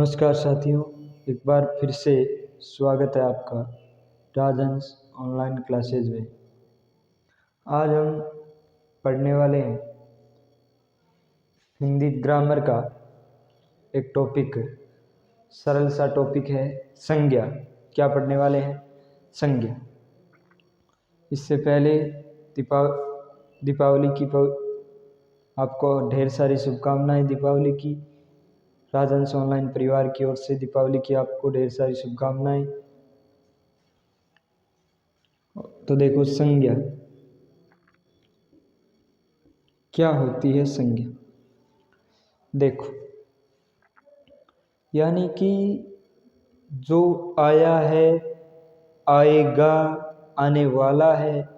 नमस्कार साथियों, एक बार फिर से स्वागत है आपका राजहंस ऑनलाइन क्लासेज में। आज हम पढ़ने वाले हैं हिंदी ग्रामर का एक टॉपिक, सरल सा टॉपिक है संज्ञा। क्या पढ़ने वाले हैं? संज्ञा। इससे पहले दीपावली की आपको ढेर सारी शुभकामनाएं। दीपावली की राजहंस ऑनलाइन परिवार की ओर से दीपावली की आपको ढेर सारी शुभकामनाएं। तो देखो, संज्ञा क्या होती है? संज्ञा देखो, यानी कि जो आया है, आएगा, आने वाला है,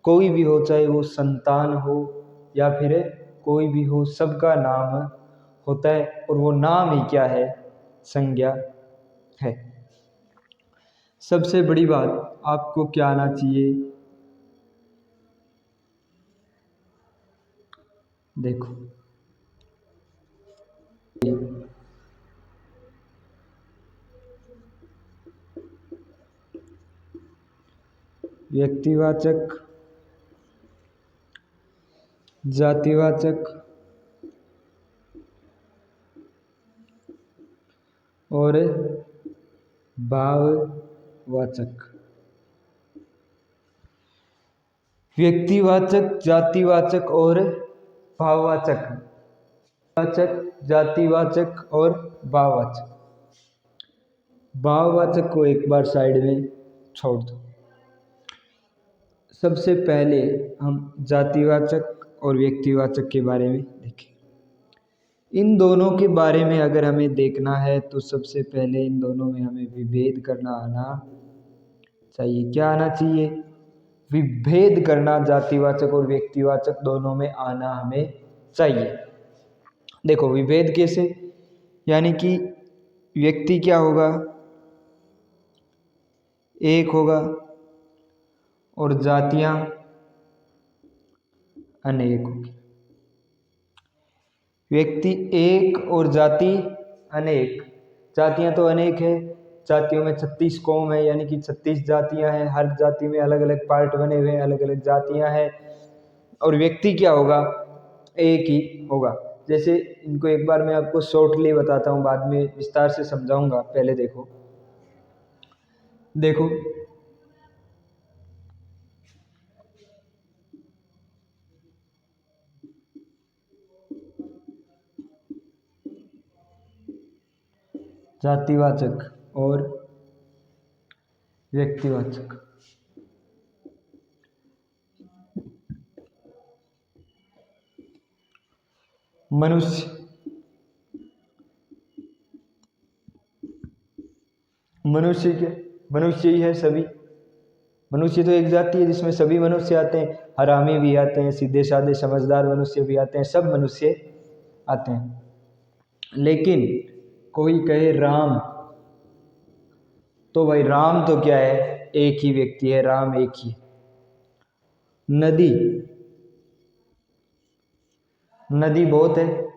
कोई भी हो, चाहे वो संतान हो या फिर कोई भी हो, सबका नाम होता है। और वो नाम ही क्या है? संज्ञा है। सबसे बड़ी बात आपको क्या आना चाहिए? देखो, व्यक्तिवाचक, जातिवाचक और भाववाचक। व्यक्तिवाचक, जातिवाचक और भाववाचक। वाचक, जातिवाचक और भाववाचक। भाववाचक को एक बार साइड में छोड़ दो। सबसे पहले हम जातिवाचक और व्यक्तिवाचक के बारे में देखें। इन दोनों के बारे में अगर हमें देखना है तो सबसे पहले इन दोनों में हमें विभेद करना आना चाहिए। क्या आना चाहिए? विभेद करना जातिवाचक और व्यक्तिवाचक दोनों में आना हमें चाहिए। देखो, विभेद कैसे? यानी कि व्यक्ति क्या होगा? एक होगा और जातियां अनेक होगी। व्यक्ति एक और जाति अनेक। जातियां तो अनेक है, जातियों में 36 कौम है, यानी कि 36 जातियां हैं। हर जाति में अलग अलग पार्ट बने हुए हैं, अलग अलग जातियां हैं। और व्यक्ति क्या होगा? एक ही होगा। जैसे इनको एक बार मैं आपको शॉर्टली बताता हूँ, बाद में विस्तार से समझाऊंगा। पहले देखो देखो जातिवाचक और व्यक्तिवाचक। मनुष्य क्या? मनुष्य ही है सभी। मनुष्य तो एक जाति है जिसमें सभी मनुष्य आते हैं। हरामी भी आते हैं, सीधे साधे समझदार मनुष्य भी आते हैं, सब मनुष्य आते हैं। लेकिन कोई कहे राम, तो भाई राम तो क्या है? एक ही व्यक्ति है, राम एक ही। नदी बहुत है,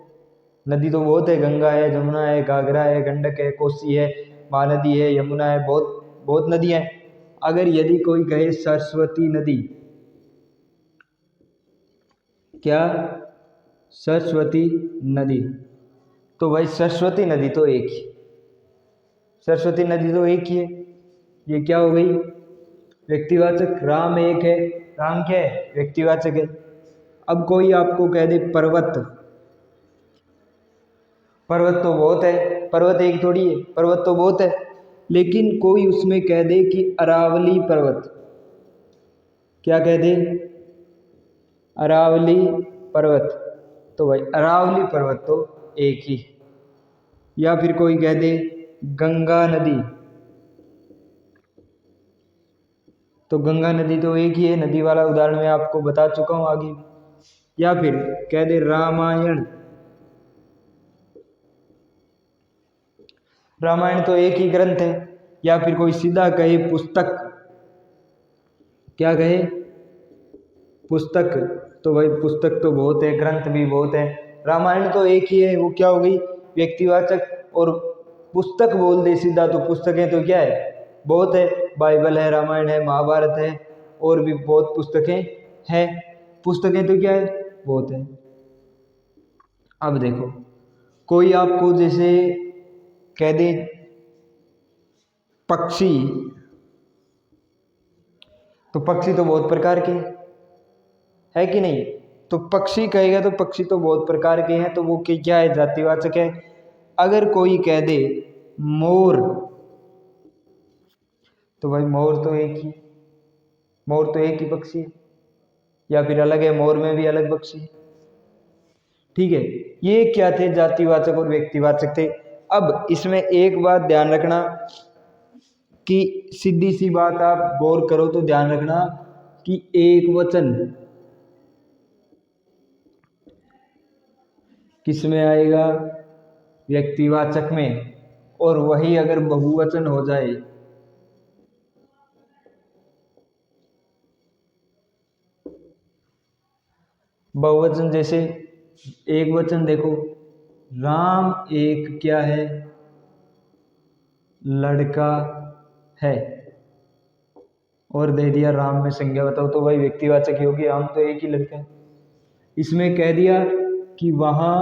नदी तो बहुत है। गंगा है, जमुना है, घाघरा है, गंडक है, कोसी है, महानदी है, यमुना है, बहुत बहुत नदियां हैं। अगर यदि कोई कहे सरस्वती नदी, क्या? सरस्वती नदी, तो भाई सरस्वती नदी तो एक ही, सरस्वती नदी तो एक ही है। ये क्या हो गई? व्यक्तिवाचक। राम एक है, राम क्या है? व्यक्तिवाचक है। अब कोई आपको कह दे पर्वत, पर्वत तो बहुत है, पर्वत एक थोड़ी है, पर्वत तो बहुत है। लेकिन कोई उसमें कह दे कि अरावली पर्वत, क्या कह दे? अरावली पर्वत, तो भाई अरावली पर्वत तो एक ही। या फिर कोई कह दे गंगा नदी, तो गंगा नदी तो एक ही है। नदी वाला उदाहरण मैं आपको बता चुका हूं आगे। या फिर कह दे रामायण, रामायण तो एक ही ग्रंथ है। या फिर कोई सीधा कहे पुस्तक, क्या कहे? पुस्तक, तो भाई पुस्तक तो बहुत है, ग्रंथ भी बहुत है। रामायण तो एक ही है, वो क्या हो गई? व्यक्तिवाचक। और पुस्तक बोल दे सीधा तो पुस्तकें तो क्या है, बहुत है, बाइबल है, रामायण है, महाभारत है, और भी बहुत पुस्तकें हैं। पुस्तकें तो क्या है, बहुत है। अब देखो कोई आपको जैसे कह दे पक्षी, तो पक्षी तो बहुत प्रकार के है कि नहीं, तो पक्षी कहेगा तो पक्षी तो बहुत प्रकार के हैं, तो वो क्या है, जातिवाचक है। अगर कोई कह दे मोर, तो भाई मोर तो एक ही, मोर तो एक ही पक्षी है, या फिर अलग है, मोर में भी अलग पक्षी है। ठीक है, ये क्या थे, जातिवाचक और व्यक्तिवाचक थे। अब इसमें एक बात ध्यान रखना कि सीधी सी बात आप गौर करो तो ध्यान रखना कि एक वचन किस में आएगा, व्यक्तिवाचक में, और वही अगर बहुवचन हो जाए, बहुवचन जैसे एक वचन देखो, राम एक क्या है, लड़का है, और दे दिया राम में संज्ञा बताओ, तो भाई व्यक्तिवाचक ही होगी, राम तो एक ही लड़का है। इसमें कह दिया कि वहां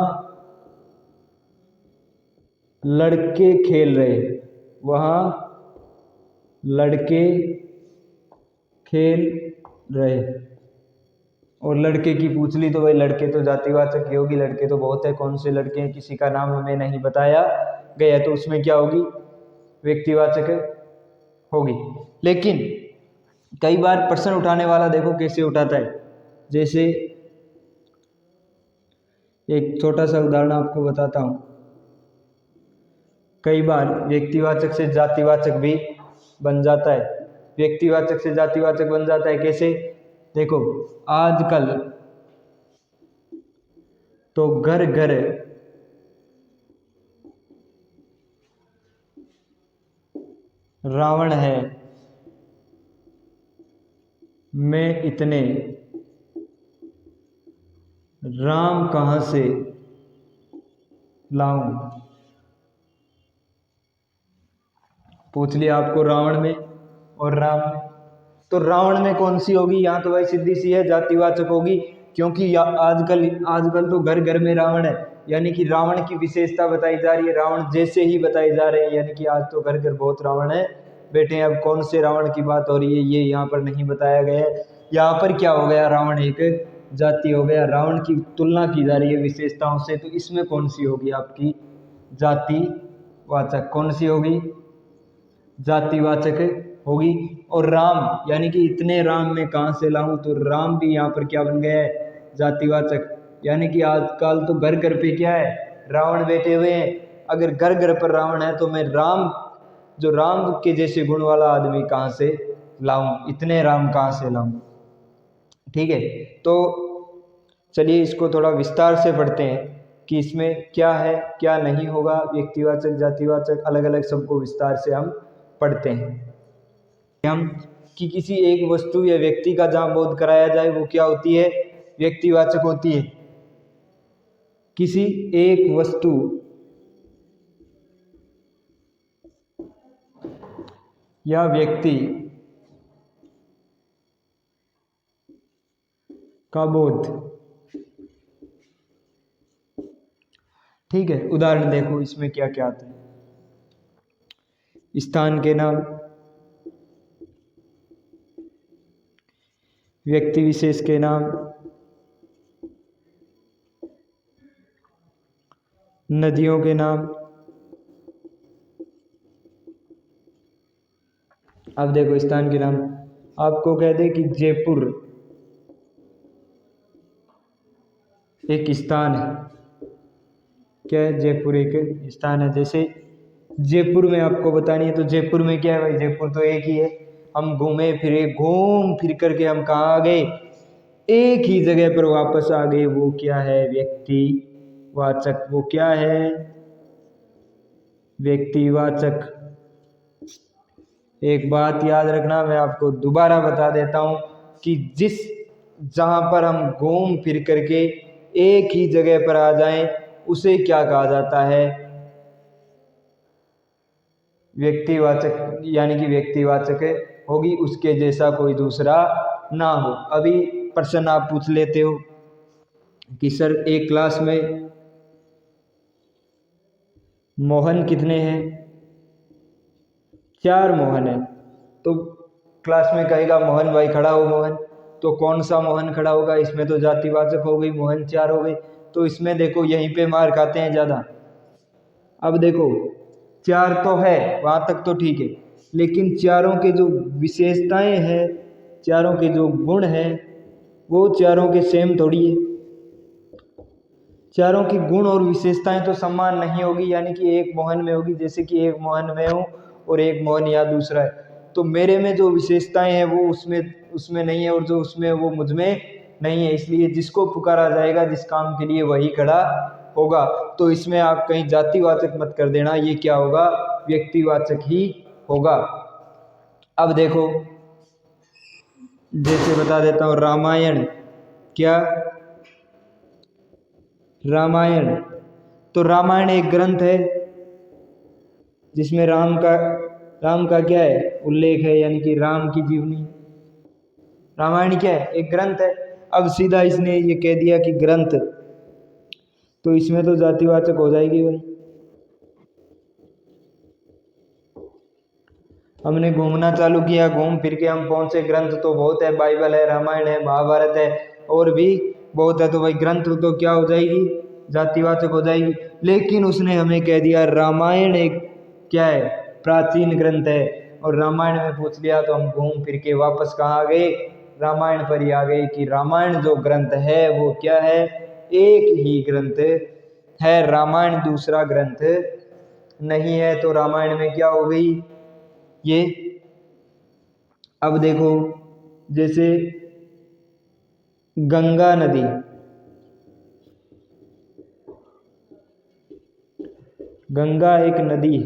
लड़के खेल रहे, वहां लड़के खेल रहे, और लड़के की पूछ ली तो भाई लड़के तो जातिवाचक ही होगी, लड़के तो बहुत है, कौन से लड़के हैं, किसी का नाम हमें नहीं बताया गया, तो उसमें क्या होगी, व्यक्तिवाचक होगी। लेकिन कई बार प्रश्न उठाने वाला देखो कैसे उठाता है, जैसे एक छोटा सा उदाहरण आपको बताता हूं। कई बार व्यक्तिवाचक से जातिवाचक भी बन जाता है, व्यक्तिवाचक से जातिवाचक बन जाता है, कैसे, देखो आजकल तो घर घर रावण है, मैं इतने राम कहां से लाऊं, पूछ लिया आपको रावण में और राम में, तो रावण में कौन सी होगी, यहाँ तो भाई सीधी सी है, जातिवाचक होगी, क्योंकि आजकल आजकल तो घर घर में रावण है, यानी कि रावण की विशेषता बताई जा रही है, रावण जैसे ही बताए जा रहे हैं, यानी कि आज तो घर घर बहुत रावण है बेटे। अब कौन से रावण की बात हो रही है ये यहाँ पर नहीं बताया गया है, यहाँ पर क्या हो गया, रावण एक जाति हो गया, रावण की तुलना की जा रही है विशेषताओं से, तो इसमें कौन सी होगी आपकी जातिवाचक, कौन सी होगी, जातिवाचक होगी। और राम यानी कि इतने राम में कहाँ से लाऊं, तो राम भी यहाँ पर क्या बन गया है, जातिवाचक, यानी कि आजकल तो घर घर पे क्या है, रावण बैठे हुए हैं, अगर घर घर पर रावण है तो मैं राम, जो राम के जैसे गुण वाला आदमी कहाँ से लाऊं, इतने राम कहाँ से लाऊं। ठीक है, तो चलिए इसको थोड़ा विस्तार से पढ़ते हैं कि इसमें क्या है क्या नहीं होगा, व्यक्तिवाचक जातिवाचक अलग अलग सबको विस्तार से हम पढ़ते हैं। हम कि किसी एक वस्तु या व्यक्ति का जहां बोध कराया जाए वो क्या होती है, व्यक्तिवाचक होती है। किसी एक वस्तु या व्यक्ति का बोध, ठीक है, उदाहरण देखो इसमें क्या क्या आता है, स्थान के नाम, व्यक्ति विशेष के नाम, नदियों के नाम। अब देखो स्थान के नाम, आपको कह दे कि जयपुर एक स्थान है, क्या है, जयपुर एक स्थान है। जैसे जयपुर में आपको बतानी है तो जयपुर में क्या है भाई, जयपुर तो एक ही है, हम घूमे फिरे, घूम फिर करके हम कहाँ आ गए, एक ही जगह पर वापस आ गए, वो क्या है, व्यक्तिवाचक, वो क्या है, व्यक्तिवाचक। एक बात याद रखना, मैं आपको दोबारा बता देता हूं कि जहां पर हम घूम फिर करके एक ही जगह पर आ जाएं उसे क्या कहा जाता है, व्यक्तिवाचक यानी कि व्यक्तिवाचक होगी, उसके जैसा कोई दूसरा ना हो। अभी प्रश्न आप पूछ लेते हो कि सर एक क्लास में मोहन कितने हैं? 4 मोहन है। तो क्लास में कहेगा मोहन भाई खड़ा हो मोहन, तो कौन सा मोहन खड़ा होगा? इसमें तो जातिवाचक हो गई, मोहन 4 हो गई। तो इसमें देखो यहीं पे मार्क आते हैं ज़्यादा। अब देखो 4 तो है, वहां तक तो ठीक है, लेकिन चारों के जो विशेषताएं हैं, चारों के जो गुण हैं, वो चारों के सेम थोड़ी है। चारों की गुण और विशेषताएं तो समान नहीं होगी, यानी कि एक मोहन में होगी, जैसे कि एक मोहन में हूँ और एक मोहन या दूसरा है, तो मेरे में जो विशेषताएं हैं वो उसमें नहीं है, और जो उसमें वो मुझ में नहीं है। इसलिए जिसको पुकारा जाएगा जिस काम के लिए वही खड़ा होगा। तो इसमें आप कहीं जातिवाचक मत कर देना, ये क्या होगा? व्यक्तिवाचक ही होगा। अब देखो जैसे बता देता हूँ, रामायण, क्या रामायण, तो रामायण एक ग्रंथ है जिसमें राम का क्या है? उल्लेख है, यानी कि राम की जीवनी। रामायण क्या है? एक ग्रंथ है। अब सीधा इसने ये कह दिया कि ग्रंथ, तो इसमें तो जातिवाचक हो जाएगी भाई। हमने घूमना चालू किया, घूम फिर के हम पहुंचे, ग्रंथ तो बहुत है, बाइबल है, रामायण है, महाभारत है, और भी बहुत है, तो भाई ग्रंथ तो क्या हो जाएगी? जातिवाचक हो जाएगी। लेकिन उसने हमें कह दिया रामायण एक क्या है? प्राचीन ग्रंथ है। और रामायण में पूछ लिया तो हम घूम फिर के वापस कहाँ आ गए? रामायण पर ही आ गए कि रामायण जो ग्रंथ है वो क्या है? एक ही ग्रंथ है, रामायण दूसरा ग्रंथ नहीं है। तो रामायण में क्या हो गई ये? अब देखो जैसे गंगा नदी, गंगा एक नदी,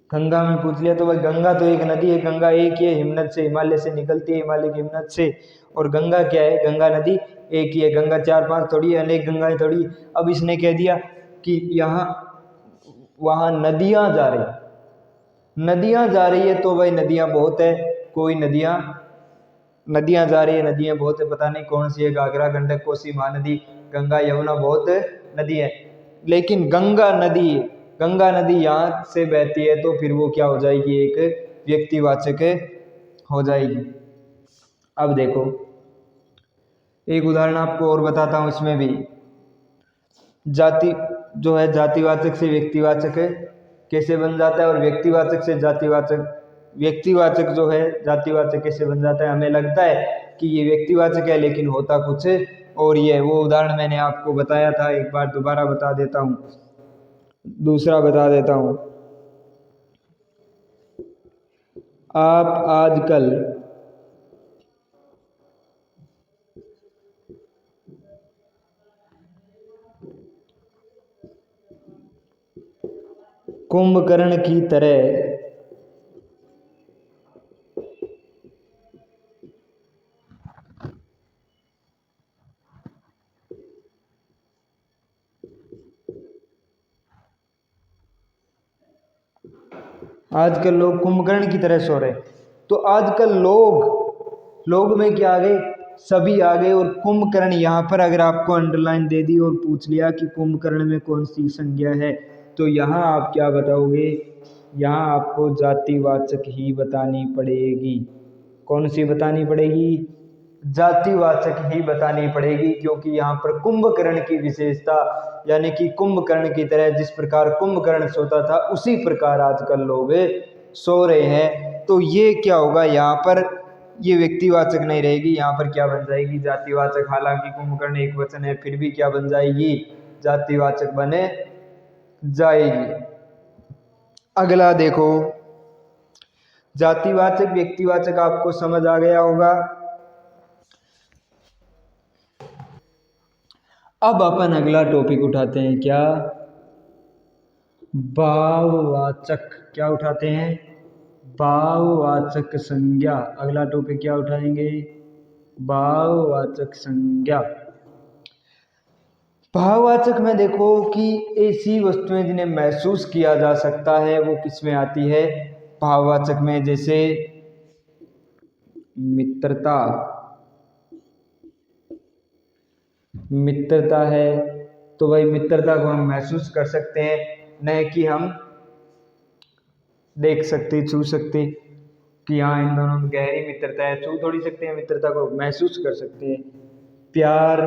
गंगा में पूछ लिया तो भाई गंगा तो एक नदी है, गंगा एक ही है, हिमनद से, हिमालय से निकलती है, हिमालय की हिमनद से। और गंगा क्या है? गंगा नदी एक ही है, गंगा 4-5 थोड़ी है, अनेक गंगाएं थोड़ी। अब इसने कह दिया कि यहाँ वहाँ नदियाँ जा रही, नदियाँ जा रही है, तो भाई नदियाँ बहुत है, कोई नदियाँ जा रही है, नदियाँ बहुत है, पता नहीं कौन सी है, घाघरा, गंडक, कोसी, महानदी, गंगा, यमुना, बहुत नदी है। लेकिन गंगा नदी यहाँ से बहती है, तो फिर वो क्या हो जाएगी? एक व्यक्तिवाचक हो जाएगी। अब देखो एक उदाहरण आपको और बताता हूँ, इसमें भी जाति जो है जातिवाचक से व्यक्तिवाचक कैसे बन जाता है, और व्यक्तिवाचक से व्यक्तिवाचक जो है जातिवाचक कैसे बन जाता है। हमें लगता है कि ये व्यक्तिवाचक है, लेकिन होता कुछ और ये। वो उदाहरण मैंने आपको बताया था, एक बार दोबारा बता देता हूँ, दूसरा बता देता हूँ। आप आजकल कुंभकर्ण की तरह आजकल लोग कुंभकर्ण की तरह सो रहे। तो आजकल लोग में क्या आ गए? सभी आ गए। और कुंभकर्ण यहाँ पर अगर आपको अंडरलाइन दे दी और पूछ लिया कि कुंभकर्ण में कौन सी संज्ञा है, तो यहाँ आप क्या बताओगे? यहाँ आपको जातिवाचक ही बतानी पड़ेगी। कौन सी बतानी पड़ेगी? जातिवाचक ही बतानी पड़ेगी, क्योंकि यहाँ पर कुंभकर्ण की विशेषता, यानी कि कुंभकर्ण की तरह जिस प्रकार कुंभकर्ण सोता था उसी प्रकार आजकल लोग सो रहे हैं। तो ये क्या होगा? यहाँ पर ये व्यक्तिवाचक नहीं रहेगी, यहाँ पर क्या बन जाएगी? जातिवाचक। हालांकि कुंभकर्ण एक वचन है, फिर भी क्या बन जाएगी? जातिवाचक बने जाएगी। अगला देखो, जातिवाचक व्यक्तिवाचक आपको समझ आ गया होगा। अब अपन अगला टॉपिक उठाते हैं, क्या? भाववाचक। क्या उठाते हैं? भाववाचक संज्ञा। अगला टॉपिक क्या उठाएंगे? भाववाचक संज्ञा। भाववाचक में देखो कि ऐसी वस्तुएं जिन्हें महसूस किया जा सकता है वो किस में आती है भाववाचक में, जैसे मित्रता। मित्रता है तो भाई मित्रता को हम महसूस कर सकते हैं, न कि हम देख सकते छू सकते कि हाँ इन दोनों में गहरी मित्रता है, छू थोड़ी सकते हैं, मित्रता को महसूस कर सकते हैं। प्यार,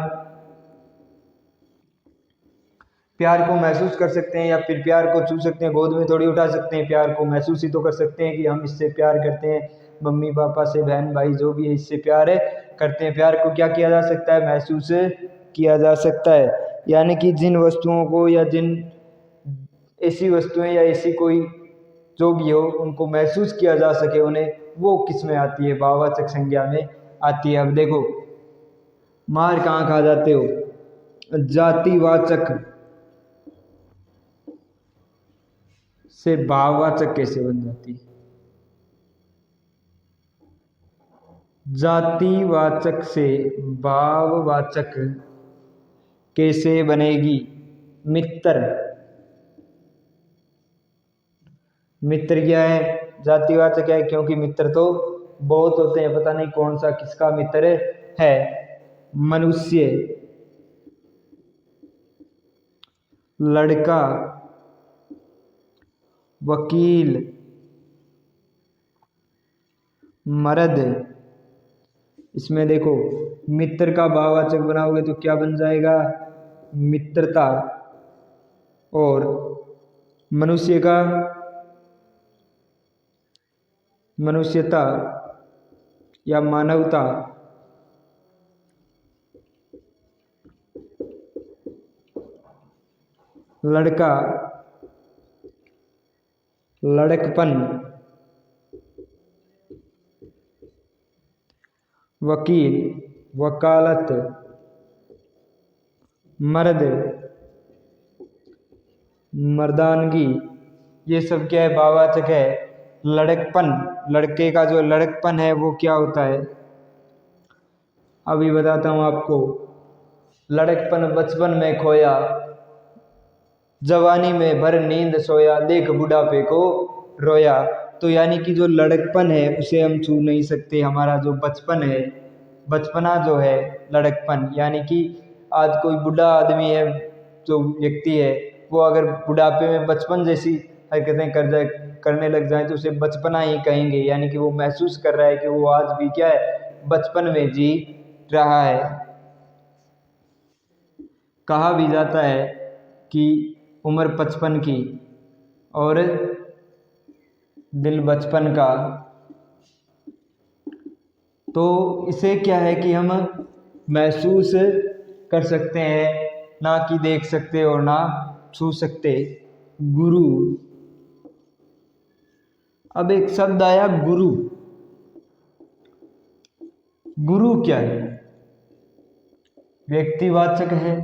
प्यार को महसूस कर सकते हैं या फिर प्यार को छू सकते हैं, गोद में थोड़ी उठा सकते हैं, प्यार को महसूस ही तो कर सकते हैं कि हम इससे प्यार करते हैं, मम्मी पापा से, बहन भाई जो भी है इससे प्यार करते हैं। प्यार को क्या किया जा सकता है, महसूस किया जा सकता है। यानी कि जिन वस्तुओं को या जिन ऐसी वस्तुएं या ऐसी कोई जो भी हो उनको महसूस किया जा सके उन्हें, वो किस में आती है, भाववाचक संज्ञा में आती है। अब देखो मार कहाँ खा जाते हो, जातिवाचक से भाववाचक कैसे बन जाती है, जातिवाचक से भाववाचक कैसे बनेगी। मित्र, मित्र क्या है, जातिवाचक है, क्योंकि मित्र तो बहुत होते हैं, पता नहीं कौन सा किसका मित्र है। मनुष्य, लड़का, वकील, मर्द। इसमें देखो मित्र का भाववाचक बनाओगे तो क्या बन जाएगा, मित्रता, और मनुष्य का मनुष्यता या मानवता, लड़का लड़कपन, वकील वकालत, मर्द मर्दानगी। ये सब क्या है, भाववाचक है। लड़कपन, लड़के का जो लड़कपन है वो क्या होता है, अभी बताता हूँ आपको। लड़कपन बचपन में खोया, जवानी में भर नींद सोया, देख बुढ़ापे को रोया। तो यानी कि जो लड़कपन है उसे हम छू नहीं सकते, हमारा जो बचपन है, बचपना जो है लड़कपन, यानी कि आज कोई बूढ़ा आदमी है, जो व्यक्ति है वो अगर बुढ़ापे में बचपन जैसी हरकतें करने लग जाए तो उसे बचपना ही कहेंगे, यानी कि वो महसूस कर रहा है कि वो आज भी क्या है, बचपन में जी रहा है। कहा भी जाता है कि उम्र 55 की और दिल बचपन का। तो इसे क्या है कि हम महसूस कर सकते हैं, ना कि देख सकते और ना छू सकते। गुरु, अब एक शब्द आया गुरु। गुरु क्या है, व्यक्तिवाचक है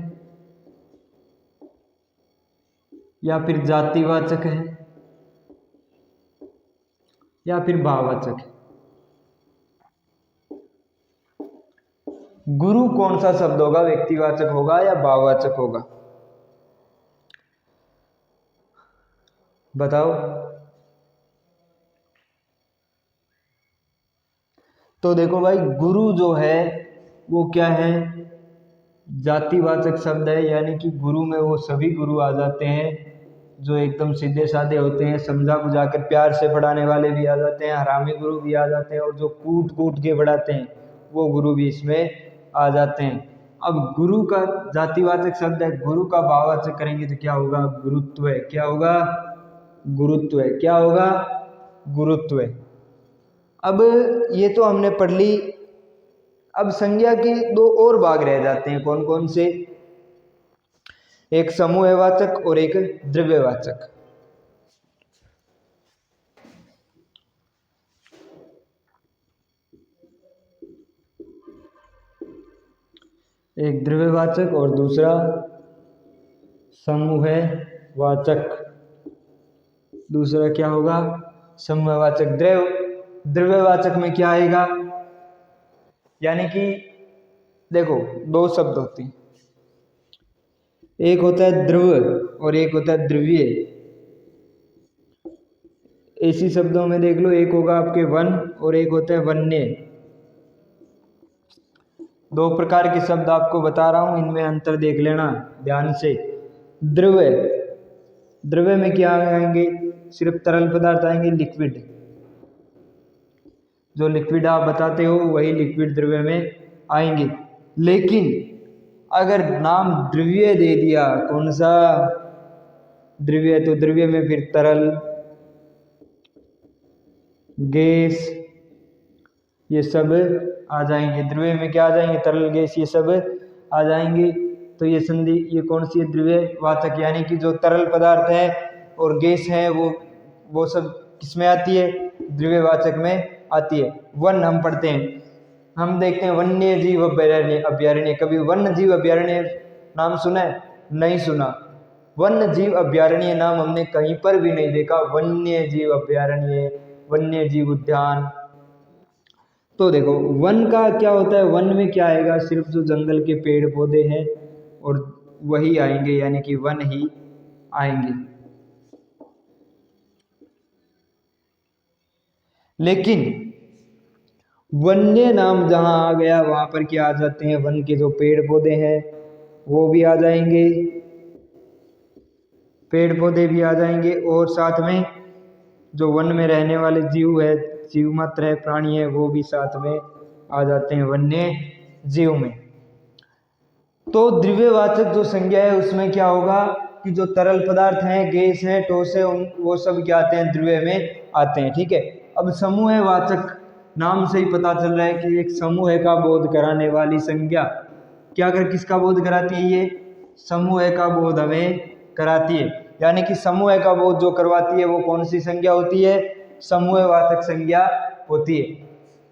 या फिर जातिवाचक है या फिर भाववाचक है। गुरु कौन सा शब्द होगा, व्यक्तिवाचक होगा या भाववाचक होगा, बताओ। तो देखो भाई गुरु जो है वो क्या है, जातिवाचक शब्द है, यानी कि गुरु में वो सभी गुरु आ जाते हैं जो एकदम सीधे साधे होते हैं, समझा बुझाकर प्यार से पढ़ाने वाले भी आ जाते हैं, हरामी गुरु भी आ जाते हैं, और जो कूट कूट के पढ़ाते हैं वो गुरु भी इसमें आ जाते हैं। अब गुरु का जातिवाचक शब्द है, गुरु का भाववाचक करेंगे तो क्या होगा, गुरुत्व। क्या होगा, गुरुत्व। क्या होगा, गुरुत्व। अब ये तो हमने पढ़ ली। अब संज्ञा के दो और भाग रह जाते हैं, कौन कौन से, एक समूहवाचक और एक द्रव्यवाचक। एक द्रव्यवाचक और दूसरा समूहवाचक। दूसरा क्या होगा, समूहवाचक। द्रव्यवाचक में क्या आएगा, यानी कि देखो दो शब्द होते हैं, एक होता है ध्रुव और एक होता है ध्रुवीय। ऐसी शब्दों में देख लो, एक होगा आपके वन और एक होता है वन्य। दो प्रकार के शब्द आपको बता रहा हूं, इनमें अंतर देख लेना ध्यान से। ध्रुव, ध्रुव में क्या आएंगे? सिर्फ तरल पदार्थ आएंगे, लिक्विड। जो लिक्विड आप बताते हो वही लिक्विड ध्रुव में आएंगे। लेकिन अगर नाम ध्रुवीय दे दिया, कौन सा? ध्रुवीय, तो ध्रुवीय में फिर तरल, गैस, ये सब आ जाएंगे। ध्रुवीय में क्या आ जाएंगे? तरल, गैस, ये सब आ जाएंगे। तो ये संधि ये कौन सी है? ध्रुवीय वाचक, यानी कि जो तरल पदार्थ है और गैस है वो सब किस में आती है? ध्रुवीय वाचक में आती है। वन हम पढ़ते हैं, हम देखते हैं वन्य जीव अभयारण्य। अभयारण्य, कभी वन्य जीव अभयारण्य नाम सुना है? नहीं सुना। वन्य जीव अभयारण्य नाम हमने कहीं पर भी नहीं देखा। वन्य जीव अभयारण्य, वन्य जीव उद्यान। तो देखो वन का क्या होता है? वन में क्या आएगा? सिर्फ जो जंगल के पेड़ पौधे हैं और वही आएंगे, यानी कि वन ही आएंगे। लेकिन वन्य नाम जहां आ गया वहां पर क्या आ जाते हैं? वन के जो पेड़ पौधे हैं वो भी आ जाएंगे, पेड़ पौधे भी आ जाएंगे, और साथ में जो वन में रहने वाले जीव है, जीव मात्र है, प्राणी है, वो भी साथ में आ जाते हैं वन्य जीव में। तो द्रव्यवाचक जो संज्ञा है उसमें क्या होगा कि जो तरल पदार्थ हैं, गैस है, ठोस है, वो सब क्या आते हैं? द्रव्य में आते हैं। ठीक है। अब समूहवाचक, नाम से ही पता चल रहा है कि एक समूह का बोध कराने वाली संज्ञा क्या कर किसका बोध कराती है? ये समूह का बोध हमें कराती है। यानी कि समूह का बोध जो करवाती है वो कौन सी संज्ञा होती है? समूहवाचक संज्ञा होती है।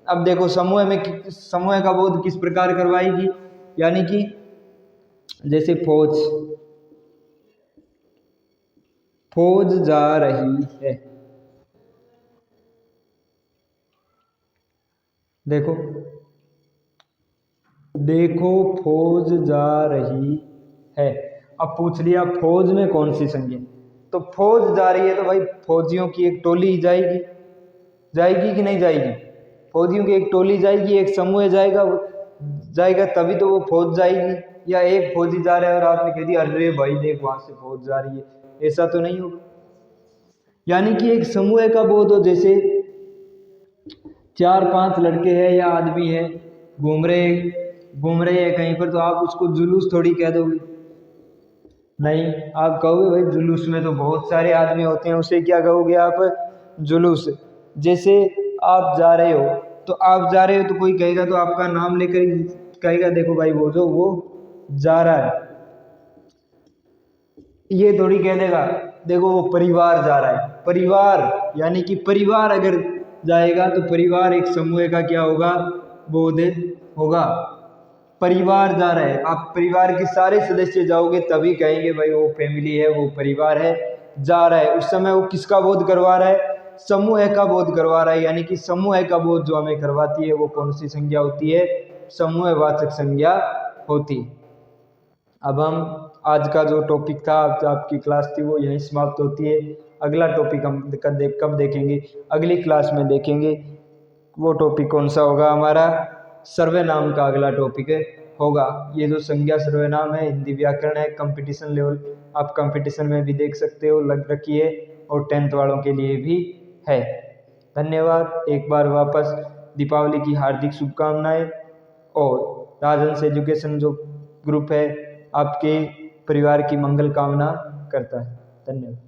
अब देखो समूह का बोध किस प्रकार करवाएगी? यानी कि जैसे फौज जा रही है, देखो फौज जा रही है। अब पूछ लिया फौज में कौन सी संज्ञा? तो फौज जा रही है तो भाई फौजियों की एक टोली जाएगी, जाएगी कि नहीं जाएगी? फौजियों की एक टोली जाएगी, एक समूह जाएगा तभी तो वो फौज जाएगी। या एक फौजी जा रहा है और आपने कह दिया अरे भाई देख वहां से फौज जा रही है, ऐसा तो नहीं होगा। यानी कि एक समूह का बोध हो, जैसे 4-5 लड़के हैं या आदमी है, घूम रहे हैं कहीं पर, तो आप उसको जुलूस थोड़ी कह दोगे, नहीं, आप कहोगे भाई जुलूस में तो बहुत सारे आदमी होते हैं, उसे क्या कहोगे आप? जुलूस। जैसे आप जा रहे हो तो कोई कहेगा तो आपका नाम लेकर कहेगा देखो भाई वो जा रहा है, ये थोड़ी कह देगा देखो वो परिवार जा रहा है। परिवार यानी कि परिवार अगर जाएगा तो परिवार एक समूह का क्या होगा? बोध होगा। परिवार जा रहा है, आप परिवार के सारे सदस्य जाओगे तभी कहेंगे भाई वो फैमिली है, वो परिवार है, जा रहा है। उस समय वो किसका बोध करवा रहा है? समूह का बोध करवा रहा है। यानी कि समूह का बोध जो हमें करवाती है वो कौन सी संज्ञा होती है? समूहवाचक संज्ञा होती। अब हम आज का जो टॉपिक था, आपकी क्लास थी, वो यहीं समाप्त होती है। अगला टॉपिक हम कब देखेंगे? अगली क्लास में देखेंगे। वो टॉपिक कौन सा होगा हमारा? सर्वनाम का अगला टॉपिक होगा। ये जो संज्ञा सर्वनाम है हिंदी व्याकरण है, कंपटीशन लेवल, आप कंपटीशन में भी देख सकते हो, लग रखी है, और 10th वालों के लिए भी है। धन्यवाद। एक बार वापस दीपावली की हार्दिक शुभकामनाएं। और राजहंस एजुकेशन जो ग्रुप है आपके परिवार की मंगल कामना करता है। धन्यवाद।